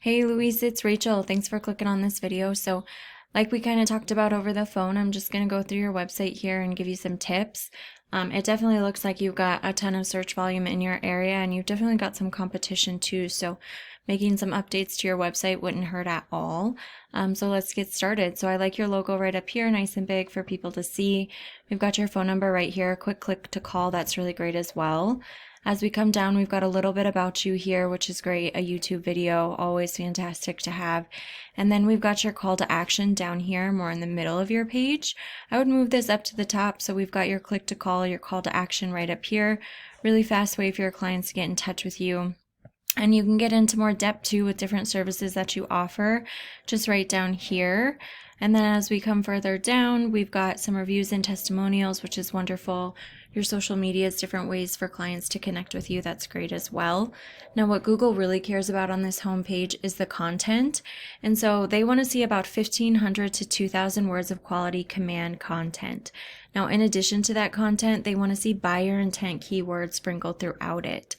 Hey Louise, it's Rachel. Thanks for clicking on this video. So like we kind of talked about over the phone, I'm just going to go through your website here and give you some tips. It definitely looks like you've got a ton of search volume in your area and you've definitely got some competition too. So making some updates to your website wouldn't hurt at all. So let's get started. So I like your logo right up here, nice and big for people to see. We've got your phone number right here, a quick click to call. That's really great as well. As we come down, we've got a little bit about you here, which is great. A YouTube video, always fantastic to have. And then we've got your call to action down here, more in the middle of your page. I would move this up to the top. So we've got your click to call, your call to action right up here. Really fast way for your clients to get in touch with you. And you can get into more depth too with different services that you offer, just right down here. And then as we come further down, we've got some reviews and testimonials, which is wonderful. Your social media is different ways for clients to connect with you. That's great as well. Now, what Google really cares about on this homepage is the content. And so they want to see about 1,500 to 2,000 words of quality command content. Now, in addition to that content, they want to see buyer intent keywords sprinkled throughout it.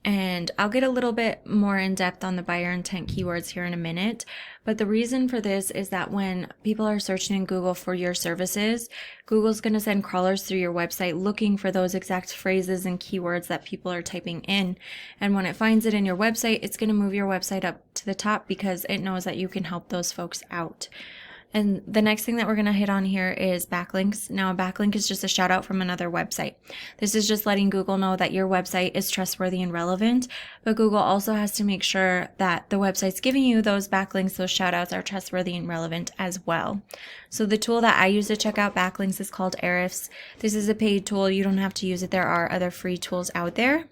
And I'll get a little bit more in depth on the buyer intent keywords here in a minute. But the reason for this is that when people are searching in Google for your services, Google's going to send crawlers through your website looking for those exact phrases and keywords that people are typing in. And when it finds it in your website, it's going to move your website up to the top because it knows that you can help those folks out. And the next thing that we're going to hit on here is backlinks. Now, a backlink is just a shout out from another website. This is just letting Google know that your website is trustworthy and relevant, but Google also has to make sure that the website's giving you those backlinks, those shout outs are trustworthy and relevant as well. So the tool that I use to check out backlinks is called Ahrefs. This is a paid tool. You don't have to use it. There are other free tools out there.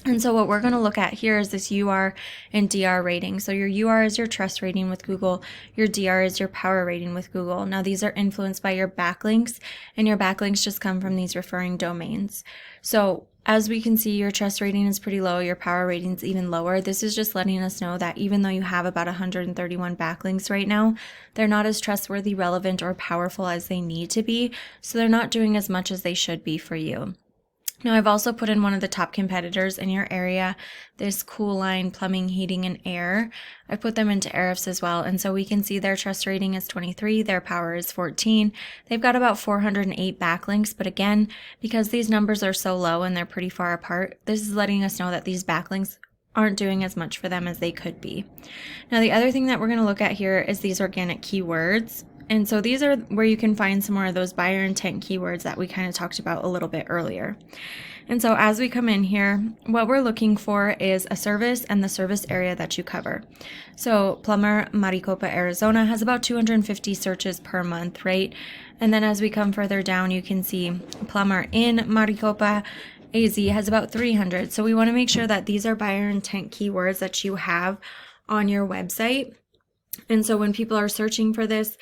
And so what we're going to look at here is this UR and DR rating. So your UR is your trust rating with Google. Your DR is your power rating with Google. Now these are influenced by your backlinks, and your backlinks just come from these referring domains. So as we can see, your trust rating is pretty low. Your power rating is even lower. This is just letting us know that even though you have about 131 backlinks right now, they're not as trustworthy, relevant, or powerful as they need to be. So they're not doing as much as they should be for you. Now, I've also put in one of the top competitors in your area, this Cool Line Plumbing, Heating, and Air. I put them into Ahrefs as well, and so we can see their trust rating is 23, their power is 14. They've got about 408 backlinks, but again, because these numbers are so low and they're pretty far apart, this is letting us know that these backlinks aren't doing as much for them as they could be. Now, the other thing that we're going to look at here is these organic keywords. And so these are where you can find some more of those buyer intent keywords that we kind of talked about a little bit earlier. And so as we come in here, what we're looking for is a service and the service area that you cover. So Plumber, Maricopa, Arizona has about 250 searches per month, right? And then as we come further down, you can see Plumber in Maricopa, AZ has about 300. So we want to make sure that these are buyer intent keywords that you have on your website. And so when people are searching for this,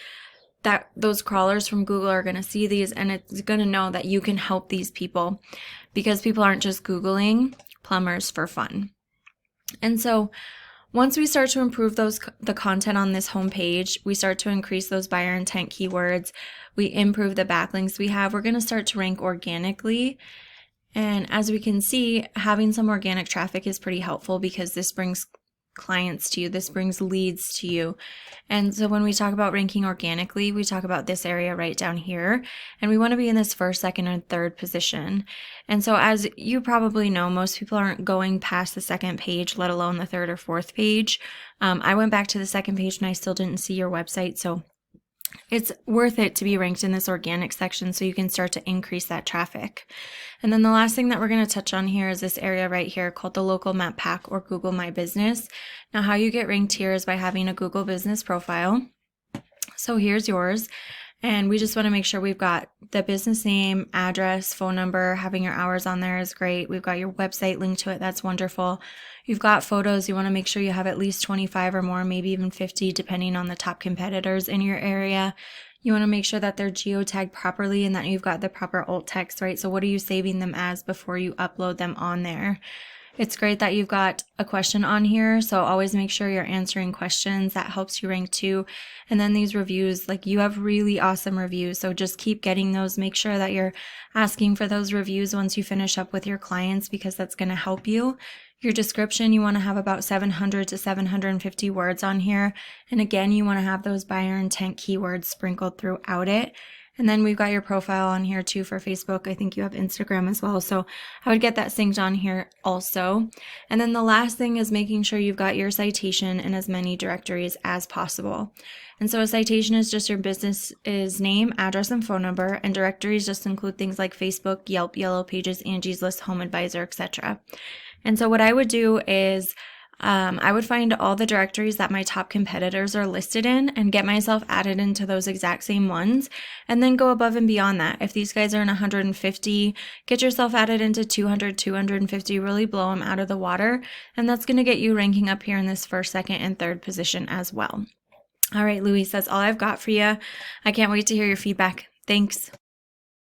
that those crawlers from Google are going to see these, and it's going to know that you can help these people because people aren't just Googling plumbers for fun. And so once we start to improve the content on this homepage, we start to increase those buyer intent keywords, we improve the backlinks we have, we're going to start to rank organically. And as we can see, having some organic traffic is pretty helpful because this brings clients to you, this brings leads to you. And so when we talk about ranking organically, we talk about this area right down here, and we want to be in this first, second, and third position. And so as you probably know, most people aren't going past the second page, let alone the third or fourth page. I went back to the second page and I still didn't see your website, so it's worth it to be ranked in this organic section so you can start to increase that traffic. And then the last thing that we're going to touch on here is this area right here called the local map pack or Google My Business. Now, how you get ranked here is by having a Google business profile. So here's yours. And we just want to make sure we've got the business name, address, phone number. Having your hours on there is great. We've got your website linked to it. That's wonderful. You've got photos. You want to make sure you have at least 25 or more, maybe even 50, depending on the top competitors in your area. You want to make sure that they're geotagged properly and that you've got the proper alt text, right? So what are you saving them as before you upload them on there? It's great that you've got a question on here, so always make sure you're answering questions. That helps you rank too. And then these reviews, like you have really awesome reviews, so just keep getting those. Make sure that you're asking for those reviews once you finish up with your clients because that's going to help you Your description, you want to have about 700 to 750 words on here. And again, you want to have those buyer intent keywords sprinkled throughout it. And then we've got your profile on here too for Facebook. I think you have Instagram as well. So I would get that synced on here also. And then the last thing is making sure you've got your citation in as many directories as possible. And so a citation is just your business's name, address, and phone number. And directories just include things like Facebook, Yelp, Yellow Pages, Angie's List, Home Advisor, etc. And so what I would do is I would find all the directories that my top competitors are listed in and get myself added into those exact same ones, and then go above and beyond that. If these guys are in 150, get yourself added into 200, 250, really blow them out of the water, and that's going to get you ranking up here in this first, second, and third position as well. All right, Louise, that's all I've got for you. I can't wait to hear your feedback. Thanks.